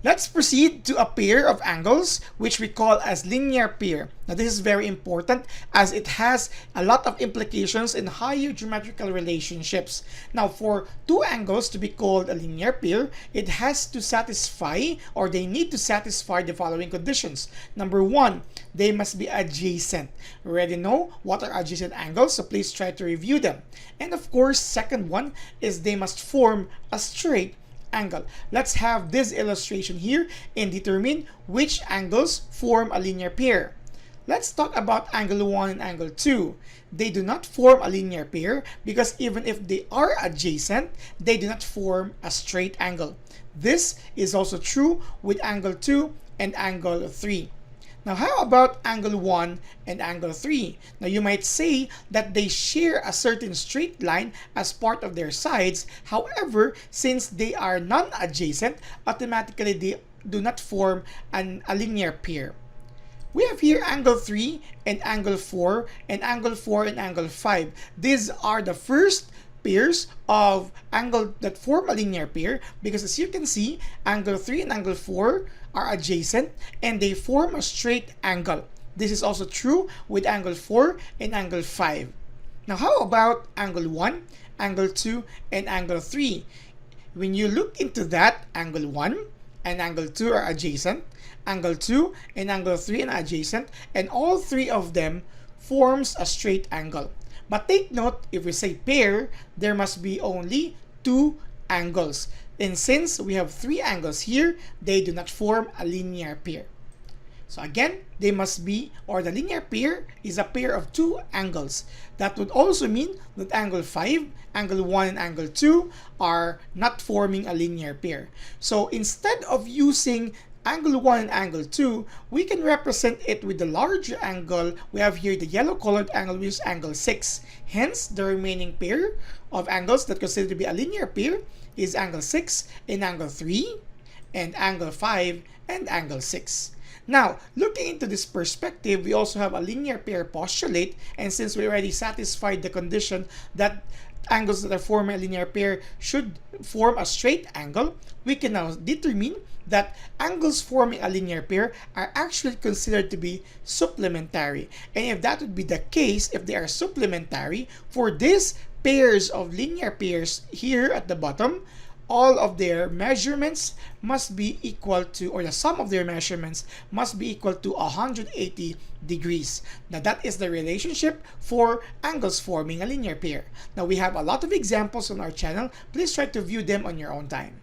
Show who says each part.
Speaker 1: Let's proceed to a pair of angles which we call as linear pair. Now this is very important as it has a lot of implications in higher geometrical relationships. Now for two angles to be called a linear pair, it has to satisfy, or they need to satisfy, the following conditions. Number one, they must be adjacent. We already know what are adjacent angles, so please try to review them. And of course, second one is they must form a straight angle. Let's have this illustration here and determine which angles form a linear pair. Let's talk about angle 1 and angle 2. They do not form a linear pair because even if they are adjacent, they do not form a straight angle. This is also true with angle 2 and angle 3. Now, how about angle 1 and angle 3? Now, you might say that they share a certain straight line as part of their sides. However, since they are non-adjacent, automatically they do not form a linear pair. We have here angle 3 and angle 4 and angle 4 and angle 5. These are the first pairs of angle that form a linear pair because, as you can see, angle 3 and angle 4 are adjacent and they form a straight angle. This is also true with angle 4 and angle 5. Now, how about angle 1, angle 2, and angle 3? When you look into that, angle 1 and angle 2 are adjacent, angle 2 and angle 3 are adjacent, and all three of them forms a straight angle. But take note, if we say pair, there must be only two angles. And since we have three angles here, they do not form a linear pair. So again, they must be, or the linear pair is a pair of two angles. That would also mean that angle 5, angle 1, and angle 2 are not forming a linear pair. So instead of using angle 1 and angle 2, we can represent it with the larger angle. We have here the yellow colored angle, which is angle 6. Hence, the remaining pair of angles that considered to be a linear pair is angle 6 and angle 3, and angle 5 and angle 6. Now, looking into this perspective, we also have a linear pair postulate, and since we already satisfied the condition that angles that are forming a linear pair should form a straight angle, we can now determine that angles forming a linear pair are actually considered to be supplementary. And if that would be the case, if they are supplementary, for these pairs of linear pairs here at the bottom, all of their measurements must be equal to, or the sum of their measurements must be equal to 180 degrees. Now that is the relationship for angles forming a linear pair. Now we have a lot of examples on our channel. Please try to view them on your own time.